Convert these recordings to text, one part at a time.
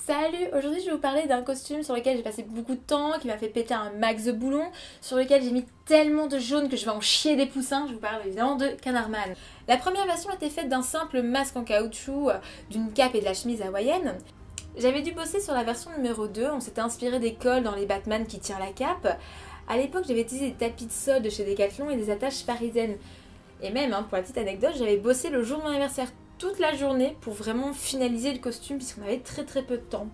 Salut, aujourd'hui je vais vous parler d'un costume sur lequel j'ai passé beaucoup de temps, qui m'a fait péter un max de boulons, sur lequel j'ai mis tellement de jaune que je vais en chier des poussins. Je vous parle évidemment de Canardman. La première version était faite d'un simple masque en caoutchouc, d'une cape et de la chemise hawaïenne. J'avais dû bosser sur la version numéro 2, on s'était inspiré des cols dans les Batman qui tirent la cape. À l'époque j'avais utilisé des tapis de solde de chez Decathlon et des attaches parisiennes. Et même, pour la petite anecdote, j'avais bossé le jour de mon anniversaire toute la journée pour vraiment finaliser le costume puisqu'on avait très peu de temps.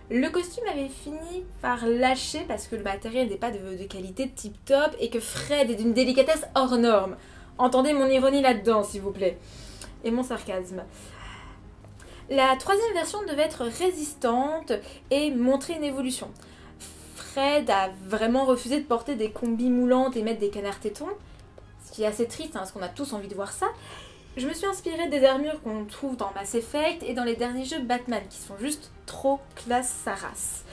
Le costume avait fini par lâcher parce que le matériel n'était pas de qualité tip top et que Fred est d'une délicatesse hors norme. Entendez mon ironie là-dedans s'il vous plaît. Et mon sarcasme. La troisième version devait être résistante et montrer une évolution. Fred a vraiment refusé de porter des combis moulantes et mettre des canards tétons, ce qui est assez triste parce qu'on a tous envie de voir ça. Je me suis inspirée des armures qu'on trouve dans Mass Effect et dans les derniers jeux Batman qui sont juste trop classe sa race.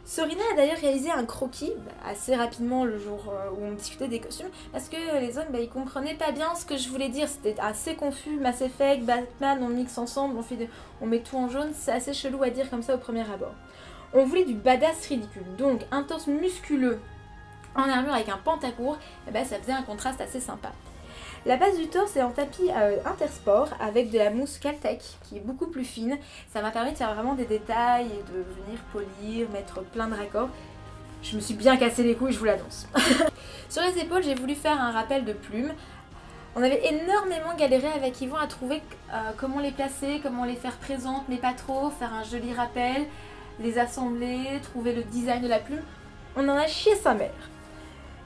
Sorina a d'ailleurs réalisé un croquis assez rapidement le jour où on discutait des costumes parce que les hommes ils comprenaient pas bien ce que je voulais dire, c'était assez confus. Mass Effect, Batman, on mixe ensemble, on met tout en jaune, c'est assez chelou à dire comme ça au premier abord. On voulait du badass ridicule, donc un torse musculeux en armure avec un pantacourt, ça faisait un contraste assez sympa. La base du torse est en tapis Intersport avec de la mousse Caltech qui est beaucoup plus fine. Ça m'a permis de faire vraiment des détails et de venir polir, mettre plein de raccords. Je me suis bien cassé les couilles, je vous l'annonce. Sur les épaules, j'ai voulu faire un rappel de plumes. On avait énormément galéré avec Yvon à trouver comment les placer, comment les faire présentes, mais pas trop, faire un joli rappel, les assembler, trouver le design de la plume. On en a chié sa mère.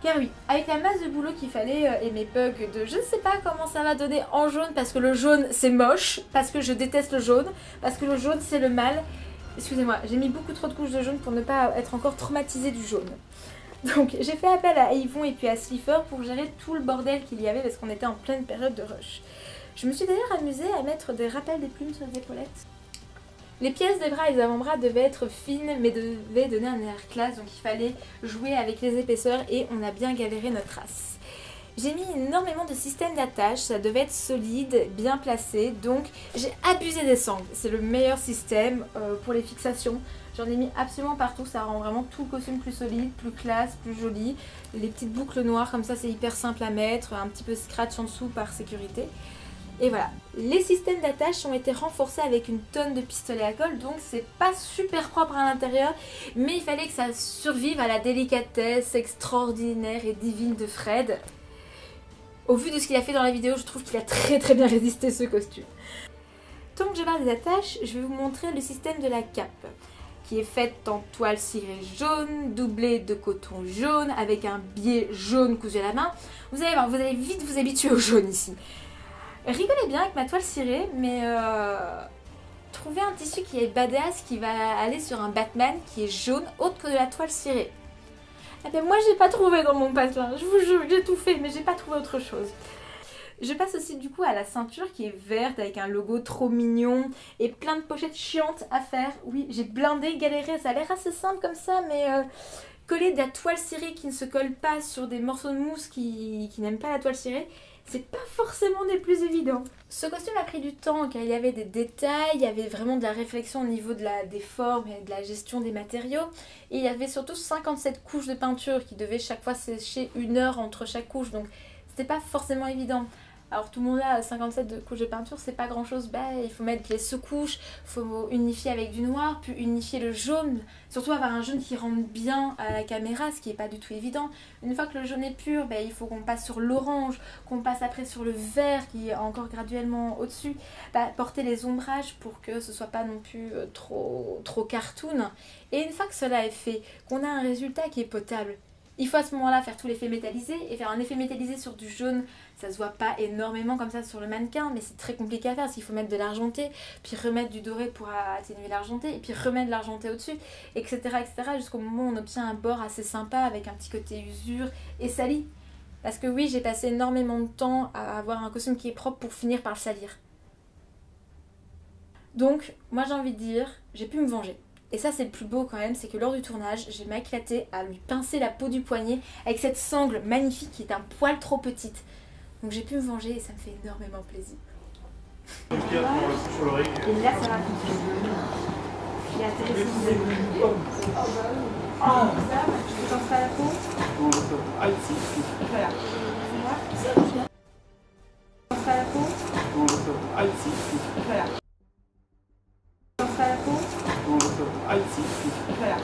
Car oui, avec la masse de boulot qu'il fallait et mes bugs de je ne sais pas comment ça va donner en jaune parce que le jaune c'est moche, parce que je déteste le jaune, parce que le jaune c'est le mal. Excusez-moi, j'ai mis beaucoup trop de couches de jaune pour ne pas être encore traumatisée du jaune. Donc j'ai fait appel à Yvon et puis à Slipher pour gérer tout le bordel qu'il y avait parce qu'on était en pleine période de rush. Je me suis d'ailleurs amusée à mettre des rappels des plumes sur les épaulettes. Les pièces des bras et des avant-bras devaient être fines mais devaient donner un air classe, donc il fallait jouer avec les épaisseurs et on a bien galéré notre race. J'ai mis énormément de systèmes d'attache, ça devait être solide, bien placé, donc j'ai abusé des sangles. C'est le meilleur système pour les fixations. J'en ai mis absolument partout, ça rend vraiment tout le costume plus solide, plus classe, plus joli. Les petites boucles noires comme ça c'est hyper simple à mettre, un petit peu scratch en dessous par sécurité. Et voilà, les systèmes d'attache ont été renforcés avec une tonne de pistolets à colle, donc c'est pas super propre à l'intérieur, mais il fallait que ça survive à la délicatesse extraordinaire et divine de Fred. Au vu de ce qu'il a fait dans la vidéo, je trouve qu'il a très bien résisté ce costume. Tant que je parle des attaches, je vais vous montrer le système de la cape, qui est faite en toile cirée jaune, doublée de coton jaune, avec un biais jaune cousu à la main. Vous allez voir, vous allez vite vous habituer au jaune ici. Rigolez bien avec ma toile cirée, mais trouvez un tissu qui est badass, qui va aller sur un Batman qui est jaune, autre que de la toile cirée. Eh bien moi j'ai pas trouvé dans mon patelin, je vous jure, j'ai tout fait, mais j'ai pas trouvé autre chose. Je passe aussi du coup à la ceinture qui est verte avec un logo trop mignon et plein de pochettes chiantes à faire. Oui, j'ai blindé, galéré, ça a l'air assez simple comme ça, mais coller de la toile cirée qui ne se colle pas sur des morceaux de mousse qui n'aiment pas la toile cirée, c'est pas forcément des plus évidents. Ce costume a pris du temps car il y avait des détails, il y avait vraiment de la réflexion au niveau des formes et de la gestion des matériaux. Et il y avait surtout 57 couches de peinture qui devaient chaque fois sécher 1 heure entre chaque couche, donc c'était pas forcément évident. Alors tout le monde a 57 couches de peinture, c'est pas grand chose, il faut mettre les sous-couches, il faut unifier avec du noir, puis unifier le jaune, surtout avoir un jaune qui rentre bien à la caméra, ce qui est pas du tout évident. Une fois que le jaune est pur, il faut qu'on passe sur l'orange, qu'on passe après sur le vert qui est encore graduellement au-dessus, porter les ombrages pour que ce soit pas non plus trop cartoon. Et une fois que cela est fait, qu'on a un résultat qui est potable, il faut à ce moment-là faire tout l'effet métallisé et faire un effet métallisé sur du jaune. Ça se voit pas énormément comme ça sur le mannequin, mais c'est très compliqué à faire parce qu'il faut mettre de l'argenté, puis remettre du doré pour atténuer l'argenté, et puis remettre de l'argenté au-dessus, etc. jusqu'au moment où on obtient un bord assez sympa avec un petit côté usure et sali. Parce que oui, j'ai passé énormément de temps à avoir un costume qui est propre pour finir par le salir. Donc, moi j'ai envie de dire, j'ai pu me venger. Et ça c'est le plus beau quand même, c'est que lors du tournage, j'ai m'éclaté à lui pincer la peau du poignet avec cette sangle magnifique qui est un poil trop petite. Donc j'ai pu me venger et ça me fait énormément plaisir. Et là ça va. J'ai atterri sur le je t'en ferai la peau. Ah, ici. Voilà. Je t'en ferai la peau. Ah, ici. Voilà. Je t'en ferai la peau. Ah, ici. Voilà.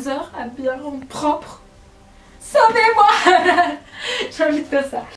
Heures à bien rendre propre. Sauvez-moi. J'ai envie de faire ça.